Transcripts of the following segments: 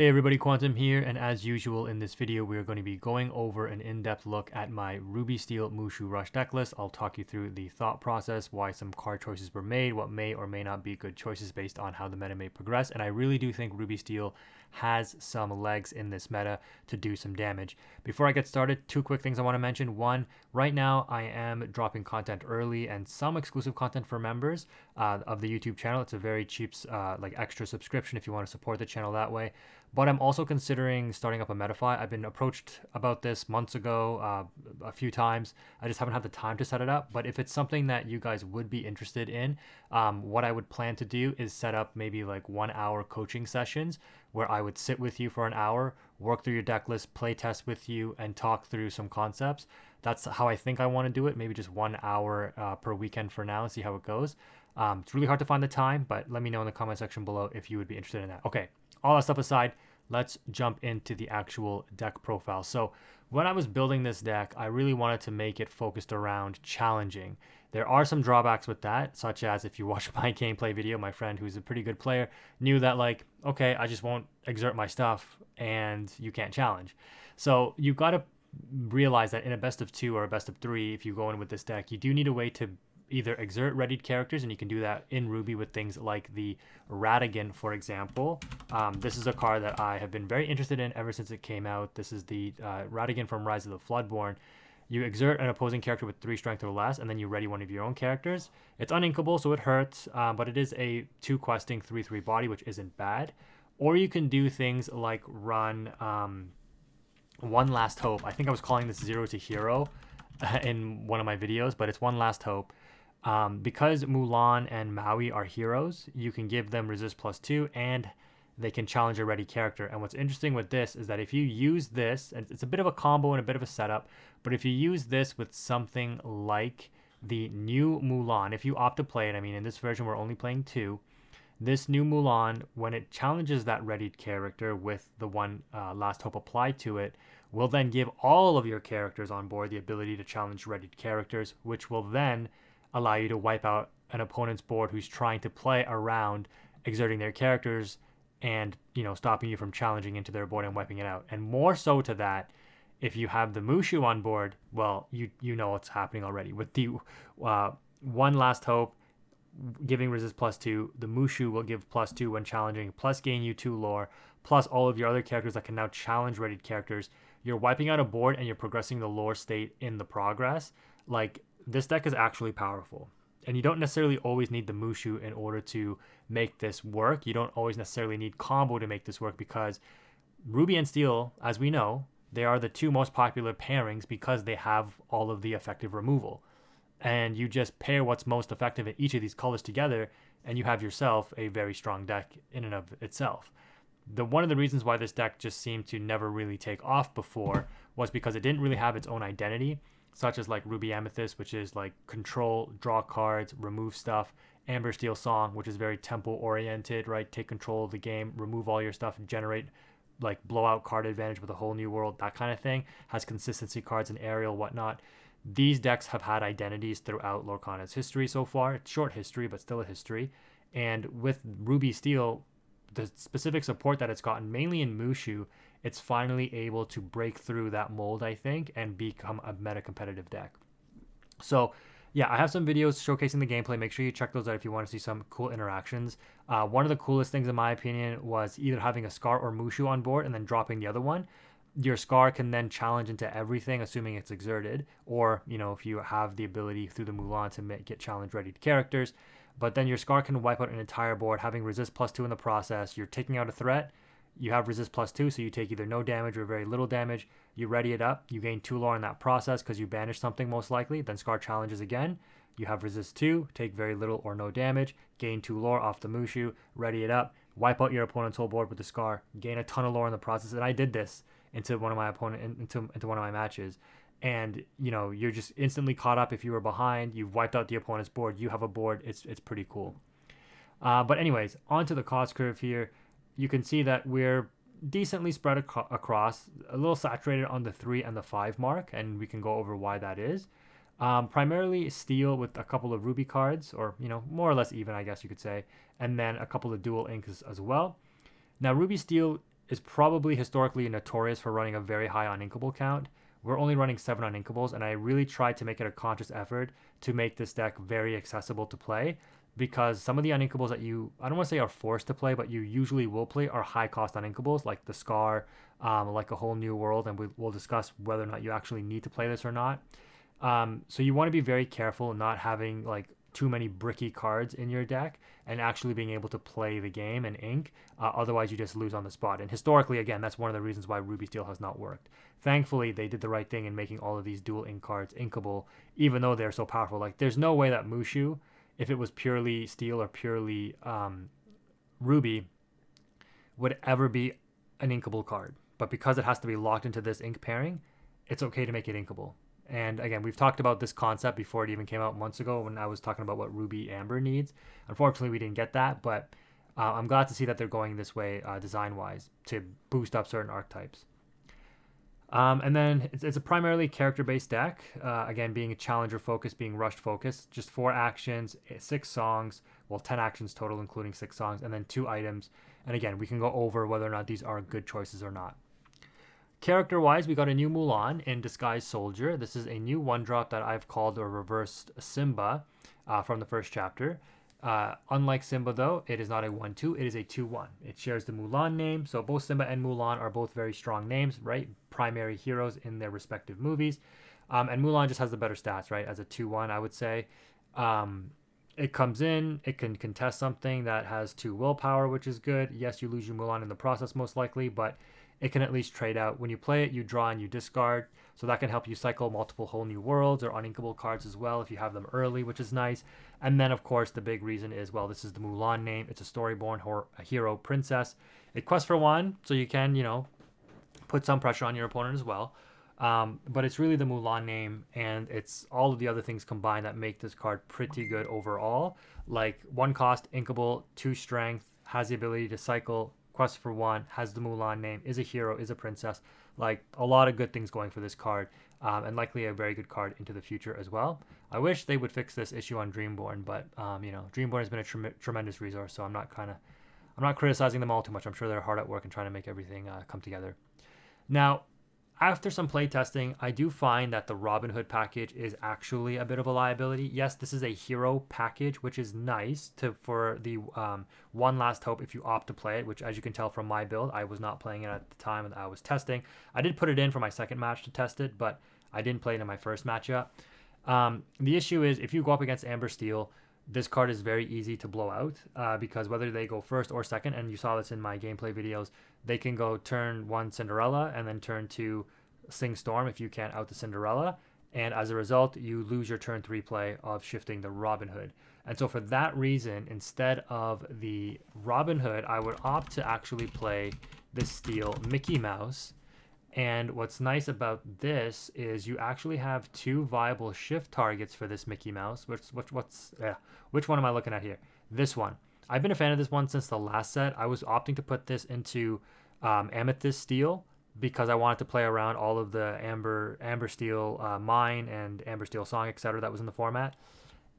Hey everybody, Quantum here, and as usual in this video we are going to be going over an in-depth look at my Ruby Steel Mushu Rush deck list. I'll talk you through the thought process, why some card choices were made, what may or may not be good choices based on how the meta may progress, and I really do think Ruby Steel has some legs in this meta to do some damage. Before I get started, two quick things I want to mention. One, right now I am dropping content early and some exclusive content for members of the YouTube channel. It's a very cheap like extra subscription if you want to support the channel that way. But I'm also considering starting up a Metafy. I've been approached about this months ago, a few times. I just haven't had the time to set it up. But if it's something that you guys would be interested in, what I would plan to do is set up maybe like 1 hour coaching sessions where I would sit with you for an hour, work through your deck list, play test with you, and talk through some concepts. That's how I think I want to do it. Maybe just 1 hour per weekend for now and see how it goes. It's really hard to find the time, but let me know in the comment section below if you would be interested in that. Okay, all that stuff aside, let's jump into the actual deck profile. So when I was building this deck, I really wanted to make it focused around challenging. There are some drawbacks with that, such as if you watch my gameplay video, my friend who's a pretty good player knew that like, okay, I just won't exert my stuff and you can't challenge. So you got to realize that in a best of 2 or a best of 3, if you go in with this deck, you do need a way to either exert readied characters, and you can do that in Ruby with things like the Radigan, for example. This is a card that I have been very interested in ever since it came out. This is the Radigan from Rise of the Floodborn. You exert an opposing character with 3 strength or less, and then you ready one of your own characters. It's uninkable, so it hurts, but it is a 2 questing 3/3 body, which isn't bad. Or you can do things like run One Last Hope. I think I was calling this Zero to Hero in one of my videos, but it's One Last Hope. Because Mulan and Maui are heroes, you can give them resist +2 and they can challenge a ready character. And what's interesting with this is that if you use this, and it's a bit of a combo and a bit of a setup, but if you use this with something like the new Mulan, if you opt to play it, I mean, in this version we're only playing 2, this new Mulan, when it challenges that readied character with the One Last Hope applied to it, will then give all of your characters on board the ability to challenge readied characters, which will then allow you to wipe out an opponent's board who's trying to play around exerting their characters and, you know, stopping you from challenging into their board and wiping it out. And more so to that, if you have the Mushu on board, well, you know what's happening already. With the One Last Hope giving resist +2, the Mushu will give +2 when challenging, plus gain you 2 lore, plus all of your other characters that can now challenge readied characters. You're wiping out a board and you're progressing the lore state in the progress. Like, this deck is actually powerful, and you don't necessarily always need the Mushu in order to make this work. You don't always necessarily need combo to make this work, because Ruby and Steel, as we know, they are the 2 most popular pairings because they have all of the effective removal, and you just pair what's most effective in each of these colors together and you have yourself a very strong deck in and of itself. One of the reasons why this deck just seemed to never really take off before was because it didn't really have its own identity, such as like Ruby Amethyst, which is like control, draw cards, remove stuff. Amber Steel Song, which is very tempo oriented, right? Take control of the game, remove all your stuff, and generate like blowout card advantage with a whole new world, that kind of thing. Has consistency cards and aerial, whatnot. These decks have had identities throughout Lorcana's history so far. It's short history, but still a history. And with Ruby Steel, the specific support that it's gotten, mainly in Mushu, it's finally able to break through that mold, I think, and become a meta competitive deck. So yeah, I have some videos showcasing the gameplay. Make sure you check those out if you want to see some cool interactions. One of the coolest things, in my opinion, was either having a Scar or Mushu on board and then dropping the other one. Your Scar can then challenge into everything, assuming it's exerted, or, you know, if you have the ability through the Mulan to get challenge ready characters. But then your Scar can wipe out an entire board, having resist +2 in the process. You're taking out a threat. You have resist +2, so you take either no damage or very little damage. You ready it up. You gain 2 lore in that process because you banish something most likely. Then Scar challenges again. You have resist 2, take very little or no damage, gain 2 lore off the Mushu, ready it up, wipe out your opponent's whole board with the Scar, gain a ton of lore in the process. And I did this into one of my into one of my matches. And, you know, you're just instantly caught up if you were behind. You've wiped out the opponent's board. You have a board. It's pretty cool. But anyways, onto the cost curve here. You can see that we're decently spread across, a little saturated on the 3 and the 5 mark, and we can go over why that is. Primarily Steel with a couple of Ruby cards, or, you know, more or less even, I guess you could say, and then a couple of dual inks as well. Now, Ruby Steel is probably historically notorious for running a very high uninkable count. We're only running 7 uninkables, and I really tried to make it a conscious effort to make this deck very accessible to play, because some of the uninkables that you, I don't want to say are forced to play, but you usually will play are high cost uninkables, like the Scar, like a Whole New World, and we'll discuss whether or not you actually need to play this or not. So you want to be very careful not having like too many bricky cards in your deck and actually being able to play the game and ink. Otherwise, you just lose on the spot. And historically, again, that's one of the reasons why Ruby Steel has not worked. Thankfully, they did the right thing in making all of these dual ink cards inkable, even though they're so powerful. Like, there's no way that Mushu, if it was purely Steel or purely Ruby, would ever be an inkable card. But because it has to be locked into this ink pairing, it's okay to make it inkable. And again, we've talked about this concept before it even came out months ago when I was talking about what Ruby Amber needs. Unfortunately, we didn't get that, but I'm glad to see that they're going this way design-wise to boost up certain archetypes. And then it's a primarily character-based deck. Again, being a challenger focus, being rushed focus, just 4 actions, 6 songs, well, 10 actions total, including 6 songs, and then 2 items. And again, we can go over whether or not these are good choices or not. Character-wise, we got a new Mulan in Disguised Soldier. This is a new 1-drop that I've called a reversed Simba from the first chapter. Unlike Simba, though, it is not a 1-2. It is a 2-1. It shares the Mulan name, so both Simba and Mulan are both very strong names, right? Primary heroes in their respective movies. And Mulan just has the better stats, right? As a 2-1, I would say. It comes in, it can contest something that has 2 willpower, which is good. Yes, you lose your Mulan in the process, most likely, but it can at least trade out. When you play it, you draw and you discard. So that can help you cycle multiple Whole New Worlds or uninkable cards as well if you have them early, which is nice. And then, of course, the big reason is, well, this is the Mulan name. It's a storyborn hero princess. It quests for 1, so you can, you know, put some pressure on your opponent as well. But it's really the Mulan name, and it's all of the other things combined that make this card pretty good overall. Like 1 cost, inkable, 2 strength, has the ability to cycle, quest for 1, has the Mulan name, is a hero, is a princess. Like, a lot of good things going for this card, and likely a very good card into the future as well. I wish they would fix this issue on Dreamborn, but you know, Dreamborn has been a tremendous resource, so I'm not criticizing them all too much. I'm sure they're hard at work and trying to make everything come together. Now, after some playtesting, I do find that the Robin Hood package is actually a bit of a liability. Yes, this is a hero package, which is nice for the one last hope if you opt to play it, which, as you can tell from my build, I was not playing it at the time that I was testing. I did put it in for my second match to test it, but I didn't play it in my first matchup. The issue is if you go up against Amber Steel, this card is very easy to blow out because whether they go first or second, and you saw this in my gameplay videos, they can go turn 1 Cinderella and then turn 2 Sing Storm if you can't out the Cinderella. And as a result, you lose your turn 3 play of shifting the Robin Hood. And so for that reason, instead of the Robin Hood, I would opt to actually play the Steel Mickey Mouse. And what's nice about this is you actually have 2 viable shift targets for this Mickey Mouse. Which one am I looking at here? This one. I've been a fan of this one since the last set. I was opting to put this into Amethyst Steel because I wanted to play around all of the Amber Steel Mine and Amber Steel Song, etc. that was in the format.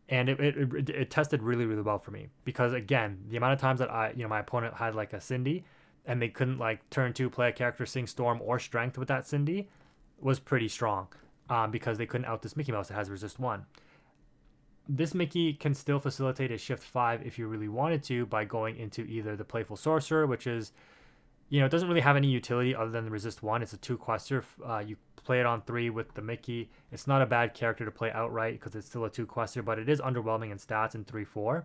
And it tested really, really well for me because, again, the amount of times that my opponent had like a Cindy and they couldn't like turn 2 play a character Sing Storm or Strength with that Cindy was pretty strong because they couldn't out this Mickey Mouse that has resist 1. This Mickey can still facilitate a shift 5 if you really wanted to by going into either the Playful Sorcerer, which is, it doesn't really have any utility other than the resist 1. It's a 2 quester. You play it on 3 with the Mickey. It's not a bad character to play outright because it's still a 2 quester, but it is underwhelming in stats in 3-4.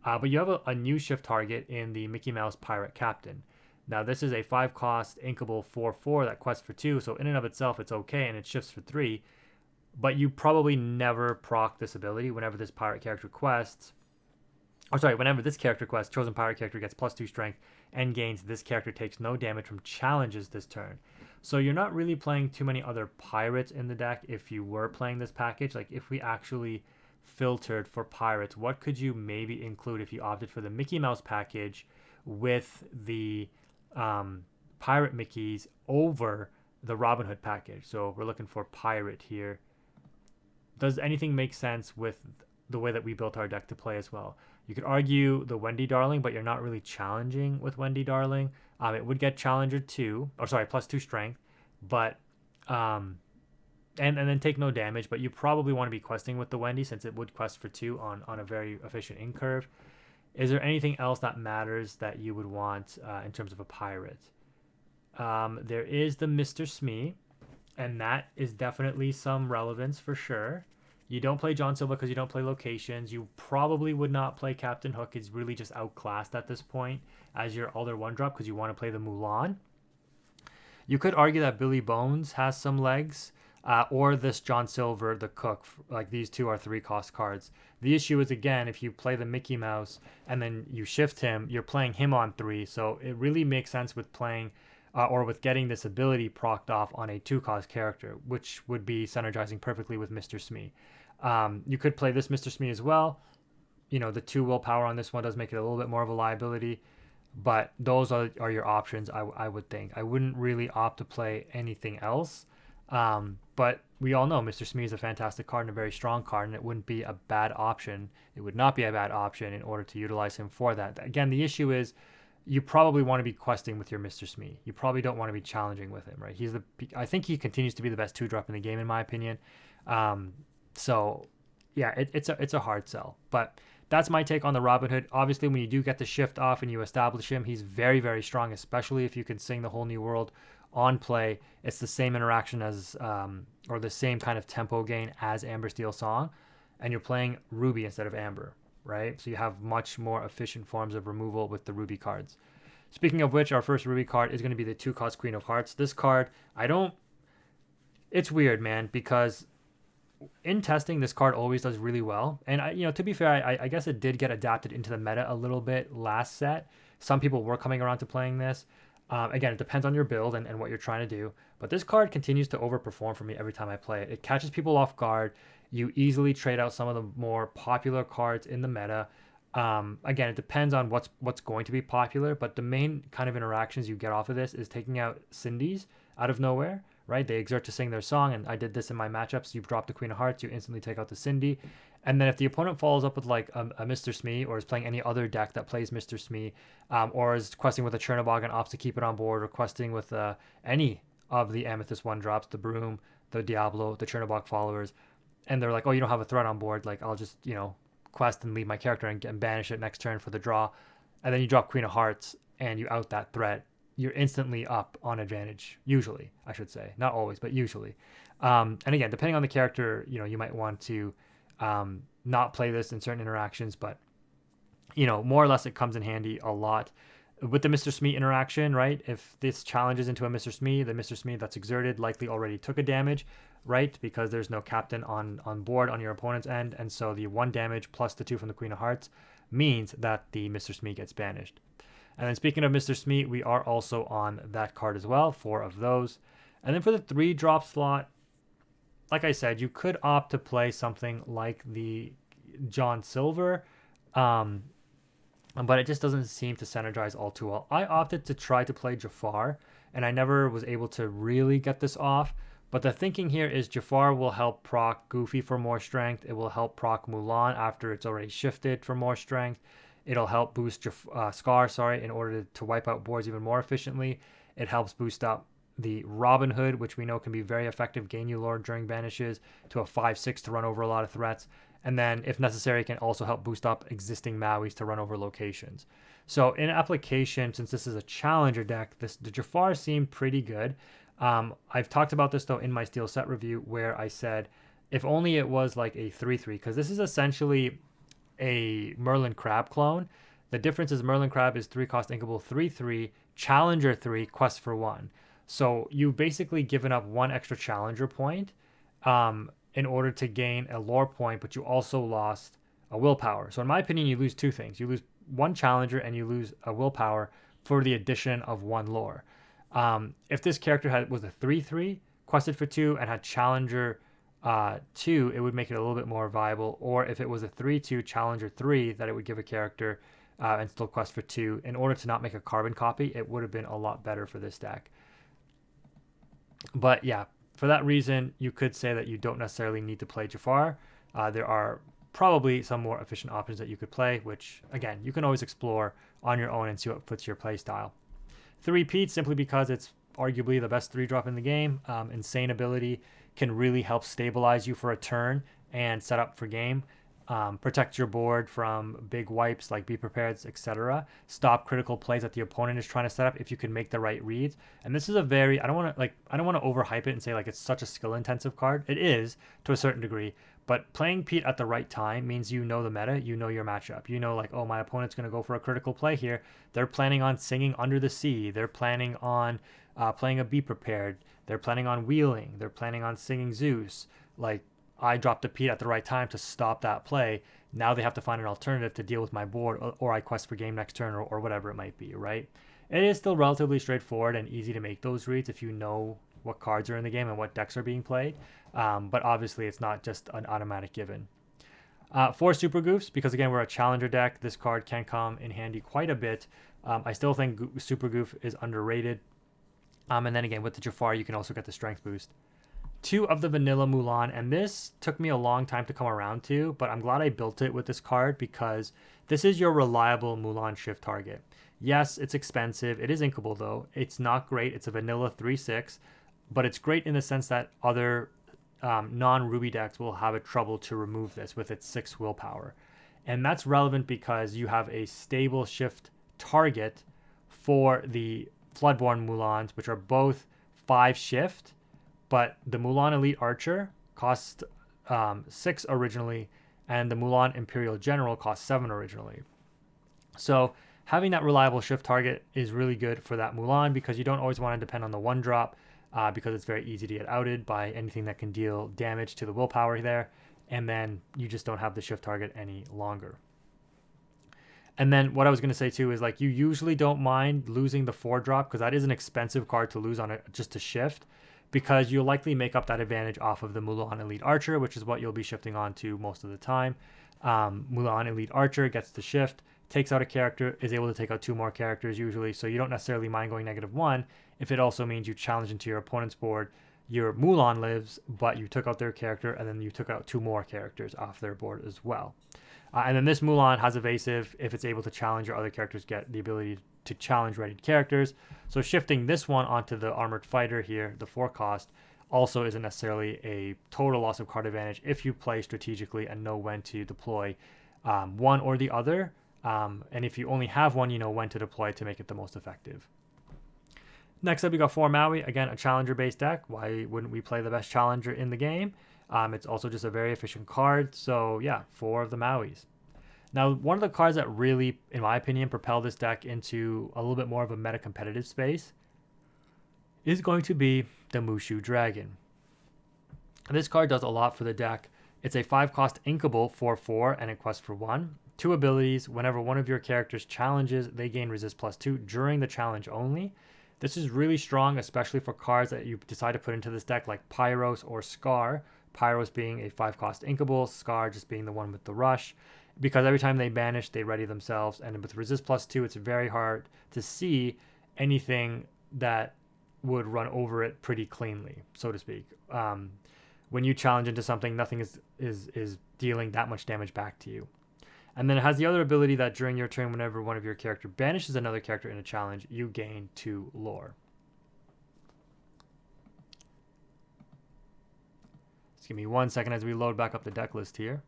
But you have a new shift target in the Mickey Mouse Pirate Captain. Now, this is a 5 cost inkable 4/4 that quests for 2, so in and of itself, it's okay, and it shifts for 3. But you probably never proc this ability whenever this pirate character quests. Whenever this character quests, chosen pirate character gets +2 strength and gains. This character takes no damage from challenges this turn. So you're not really playing too many other pirates in the deck if you were playing this package. Like, if we actually filtered for pirates, what could you maybe include if you opted for the Mickey Mouse package with the pirate Mickeys over the Robin Hood package? So we're looking for pirate here. Does anything make sense with the way that we built our deck to play as well? You could argue the Wendy Darling, but you're not really challenging with Wendy Darling. It would get Challenger 2, or sorry, +2 Strength, but um, and then take no damage. But you probably want to be questing with the Wendy since it would quest for 2 on a very efficient incurve. Is there anything else that matters that you would want in terms of a pirate? There is the Mr. Smee, and that is definitely some relevance for sure. You don't play John Silva because you don't play locations. You probably would not play Captain Hook. He's really just outclassed at this point as your other one drop because you want to play the Mulan. You could argue that Billy Bones has some legs, or this John Silver, the Cook. Like these two are 3-cost cards. The issue is, again, if you play the Mickey Mouse and then you shift him, you're playing him on 3. So it really makes sense with playing or with getting this ability procced off on a 2-cost character, which would be synergizing perfectly with Mr. Smee. You could play this Mr. Smee as well. You know, the 2 willpower on this one does make it a little bit more of a liability, but those are your options, I would think. I wouldn't really opt to play anything else. But we all know Mr. Smee is a fantastic card and a very strong card, and it wouldn't be a bad option. It would not be a bad option in order to utilize him for that. Again, the issue is you probably want to be questing with your Mr. Smee. You probably don't want to be challenging with him, right? I think he continues to be the best 2-drop in the game, in my opinion. So yeah, it's a hard sell, but that's my take on the Robin Hood. Obviously, when you do get the shift off and you establish him, he's very, very strong, especially if you can sing the Whole New World on play. It's the same interaction as, or the same kind of tempo gain as Amber Steel Song, and you're playing Ruby instead of Amber, right? So you have much more efficient forms of removal with the Ruby cards. Speaking of which, our first Ruby card is going to be the 2-cost Queen of Hearts. This card, it's weird, man, because in testing, this card always does really well. And, to be fair, I guess it did get adapted into the meta a little bit last set. Some people were coming around to playing this. Again, it depends on your build and what you're trying to do. But this card continues to overperform for me every time I play it. It catches people off guard. You easily trade out some of the more popular cards in the meta. Again, it depends on what's going to be popular. But the main kind of interactions you get off of this is taking out Cindy's out of nowhere. Right? They exert to sing their song, and I did this in my matchups. You drop the Queen of Hearts, you instantly take out the Cindy. And then if the opponent follows up with like a Mr. Smee, or is playing any other deck that plays Mr. Smee, or is questing with a Chernobog and opts to keep it on board, or questing with any of the Amethyst 1-drops, the Broom, the Diablo, the Chernobog followers, and they're like, oh, you don't have a threat on board, like I'll just, quest and leave my character and banish it next turn for the draw. And then you drop Queen of Hearts and you out that threat. You're instantly up on advantage, usually, I should say. Not always, but usually. And again, depending on the character, you might want to not play this in certain interactions, but, more or less it comes in handy a lot. With the Mr. Smee interaction, right? If this challenges into a Mr. Smee, the Mr. Smee that's exerted likely already took a damage, right? Because there's no captain on board on your opponent's end. And so the 1 damage plus the 2 from the Queen of Hearts means that the Mr. Smee gets banished. And then speaking of Mr. Smee, we are also on that card as well, 4 of those. And then for the 3-drop slot, like I said, you could opt to play something like the John Silver, but it just doesn't seem to synergize all too well. I opted to try to play Jafar, and I never was able to really get this off. But the thinking here is Jafar will help proc Goofy for more strength. It will help proc Mulan after it's already shifted for more strength. It'll help boost Scar, in order to wipe out boards even more efficiently. It helps boost up the Robin Hood, which we know can be very effective, gain you Lord during banishes, to a 5/6 to run over a lot of threats. And then, if necessary, it can also help boost up existing Mauis to run over locations. So in application, since this is a challenger deck, the Jafar seemed pretty good. I've talked about this, though, in my Steel set review, where I said, if only it was like a 3/3, because this is essentially a Merlin Crab clone. The difference is Merlin Crab is 3-cost inkable 3/3, Challenger 3, quest for 1. So you've basically given up 1 extra Challenger point in order to gain a lore point, but you also lost a willpower. So in my opinion, you lose 2 things. You lose 1 Challenger and you lose a willpower for the addition of 1 lore. If this character was a 3/3, quested for 2, and had Challenger 2, it would make it a little bit more viable. Or if it was a 3/2 Challenger 3 that it would give a character and still quest for 2, in order to not make a carbon copy, it would have been a lot better for this deck. But yeah, for that reason, you could say that you don't necessarily need to play Jafar. There are probably some more efficient options that you could play, which again, you can always explore on your own and see what fits your play style. 3 Pete simply because it's arguably the best 3-drop in the game. Insane ability, can really help stabilize you for a turn and set up for game. Protect your board from big wipes like be prepared, etc. Stop critical plays that the opponent is trying to set up if you can make the right reads. And this is a very, I don't want to overhype it and say like it's such a skill intensive card. It is to a certain degree, but playing Pete at the right time means you know the meta, you know your matchup. You know, like, oh, my opponent's going to go for a critical play here. They're planning on singing Under the Sea. They're planning on playing a Be Prepared. They're planning on wheeling. They're planning on singing Zeus. Like, I dropped a Pete at the right time to stop that play. Now they have to find an alternative to deal with my board, or I quest for game next turn, or whatever it might be, right? It is still relatively straightforward and easy to make those reads if you know what cards are in the game and what decks are being played. But obviously, it's not just an automatic given. 4 Super Goofs, because again, we're a challenger deck. This card can come in handy quite a bit. I still think Super Goof is underrated. And then again, with the Jafar, you can also get the strength boost. 2 of the vanilla Mulan, and this took me a long time to come around to, but I'm glad I built it with this card because this is your reliable Mulan shift target. Yes, it's expensive. It is inkable though. It's not great. It's a vanilla 3/6, but it's great in the sense that other non-Ruby decks will have a trouble to remove this with its 6 willpower. And that's relevant because you have a stable shift target for the Floodborn Mulans, which are both 5 shift, but the Mulan Elite Archer cost 6 originally, and the Mulan Imperial General cost 7 originally. So having that reliable shift target is really good for that Mulan because you don't always want to depend on the 1-drop because it's very easy to get outed by anything that can deal damage to the willpower there, and then you just don't have the shift target any longer. And then what I was going to say too is like you usually don't mind losing the 4-drop because that is an expensive card to lose on it just to shift, because you'll likely make up that advantage off of the Mulan Elite Archer, which is what you'll be shifting on to most of the time. Mulan Elite Archer gets the shift, takes out a character, is able to take out 2 more characters usually, so you don't necessarily mind going -1 if it also means you challenge into your opponent's board. Your Mulan lives, but you took out their character, and then you took out 2 more characters off their board as well. And then this Mulan has evasive. If it's able to challenge, your other characters get the ability to challenge readied characters. So shifting this one onto the Armored Fighter here, the 4 cost, also isn't necessarily a total loss of card advantage if you play strategically and know when to deploy one or the other. And if you only have one, you know when to deploy to make it the most effective. Next up, we got 4 Maui. Again, a challenger-based deck. Why wouldn't we play the best challenger in the game? It's also just a very efficient card. So yeah, 4 of the Mauis. Now, one of the cards that really, in my opinion, propel this deck into a little bit more of a meta competitive space is going to be the Mushu Dragon. This card does a lot for the deck. It's a 5-cost inkable 4/4 and a quest for 1. 2 abilities. Whenever one of your characters challenges, they gain resist +2 during the challenge only. This is really strong, especially for cards that you decide to put into this deck like Pyros or Scar. Pyros being a 5-cost inkable, Scar just being the one with the rush. Because every time they banish, they ready themselves. And with resist +2, it's very hard to see anything that would run over it pretty cleanly, so to speak. When you challenge into something, nothing is dealing that much damage back to you. And then it has the other ability that during your turn, whenever one of your character banishes another character in a challenge, you gain 2 lore. Just give me 1 second as we load back up the deck list here.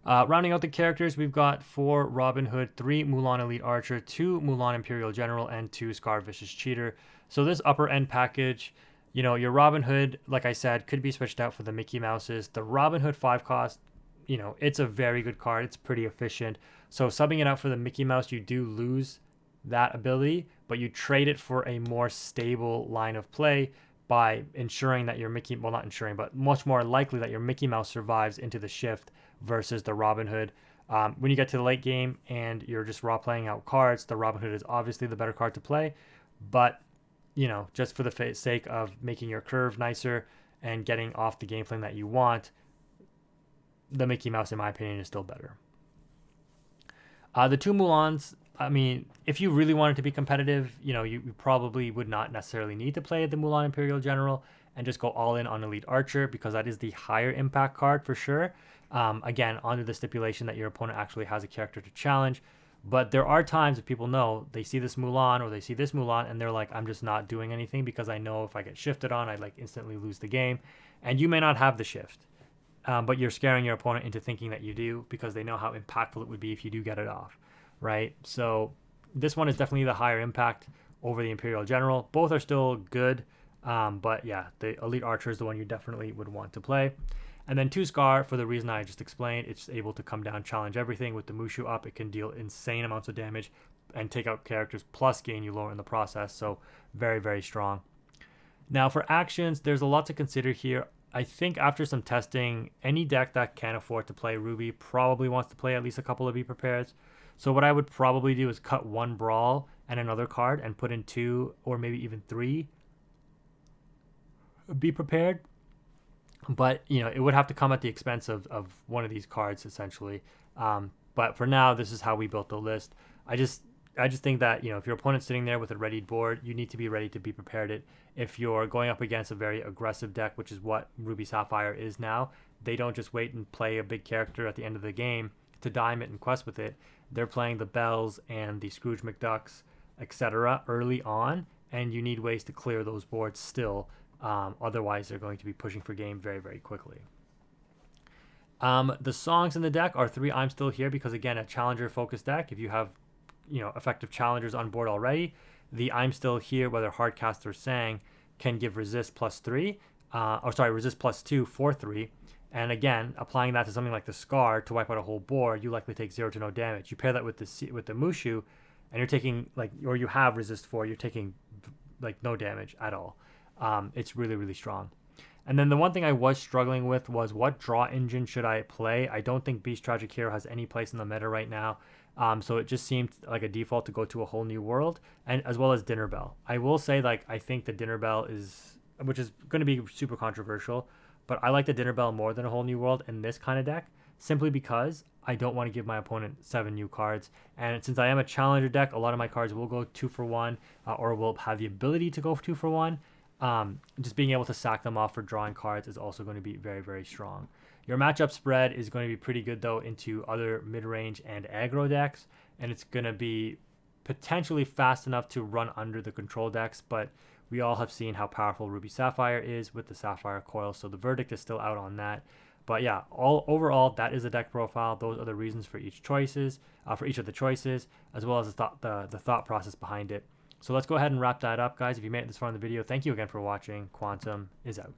Rounding out the characters, we've got 4 Robin Hood, 3 Mulan Elite Archer, 2 Mulan Imperial General, and 2 Scar Vicious Cheater. So this upper end package, you know, your Robin Hood, like I said, could be switched out for the Mickey Mouses. The Robin Hood 5-cost, you know, it's a very good card. It's pretty efficient. So subbing it out for the Mickey Mouse, you do lose that ability, but you trade it for a more stable line of play by ensuring that your Mickey, well, not ensuring, but much more likely that your Mickey Mouse survives into the shift versus the Robin Hood. When you get to the late game and you're just raw playing out cards, the Robin Hood is obviously the better card to play, but you know, just for the sake of making your curve nicer and getting off the game plan that you want, the Mickey Mouse, in my opinion, is still better. The 2 Mulans, I mean, if you really wanted to be competitive, you know, you probably would not necessarily need to play the Mulan Imperial General and just go all in on Elite Archer because that is the higher impact card for sure. Again, under the stipulation that your opponent actually has a character to challenge. But there are times if people know they see this Mulan or they see this Mulan and they're like, I'm just not doing anything because I know if I get shifted on, I'd like instantly lose the game. And you may not have the shift, but you're scaring your opponent into thinking that you do because they know how impactful it would be if you do get it off, right? So this one is definitely the higher impact over the Imperial General. Both are still good, but yeah, the Elite Archer is the one you definitely would want to play. And then 2 Scar, for the reason I just explained, it's able to come down, challenge everything. With the Mushu up, it can deal insane amounts of damage and take out characters, plus gain you lower in the process. So very, very strong. Now for actions, there's a lot to consider here. I think after some testing, any deck that can afford to play Ruby probably wants to play at least a couple of Be Prepared. So what I would probably do is cut 1 Brawl and another card and put in 2 or maybe even 3 Be Prepared. But, you know, it would have to come at the expense of one of these cards, essentially. But for now, this is how we built the list. I just think that, you know, if your opponent's sitting there with a readied board, you need to be ready to Be Prepared it. If you're going up against a very aggressive deck, which is what Ruby Sapphire is now, they don't just wait and play a big character at the end of the game to dime it and quest with it. They're playing the Bells and the Scrooge McDucks, etc. early on, and you need ways to clear those boards still. Otherwise, they're going to be pushing for game very, very quickly. The songs in the deck are 3 I'm Still Here because, again, a challenger-focused deck. If you have, you know, effective challengers on board already, the I'm Still Here, whether hardcast or sang, can give resist +3, resist +2 for 3. And again, applying that to something like the Scar to wipe out a whole board, you likely take 0 to no damage. You pair that with the Mushu, and you're taking or you have resist 4, you're taking no damage at all. It's really, really strong. And then the one thing I was struggling with was what draw engine should I play? I don't think Beast Tragic Hero has any place in the meta right now. So it just seemed like a default to go to a whole new world, and as well as Dinner Bell. I will say, I think the Dinner Bell which is going to be super controversial, but I like the Dinner Bell more than a whole new world in this kind of deck, simply because I don't want to give my opponent 7 new cards. And since I am a challenger deck, a lot of my cards will go 2 for 1, or will have the ability to go 2 for 1. Just being able to sack them off for drawing cards is also going to be very, very strong. Your matchup spread is going to be pretty good, though, into other mid-range and aggro decks, and it's going to be potentially fast enough to run under the control decks, but we all have seen how powerful Ruby Sapphire is with the Sapphire Coil, so the verdict is still out on that. But yeah, overall, that is the deck profile. Those are the reasons for each of the choices, as well as the thought process behind it. So let's go ahead and wrap that up, guys. If you made it this far in the video, thank you again for watching. Quantum is out.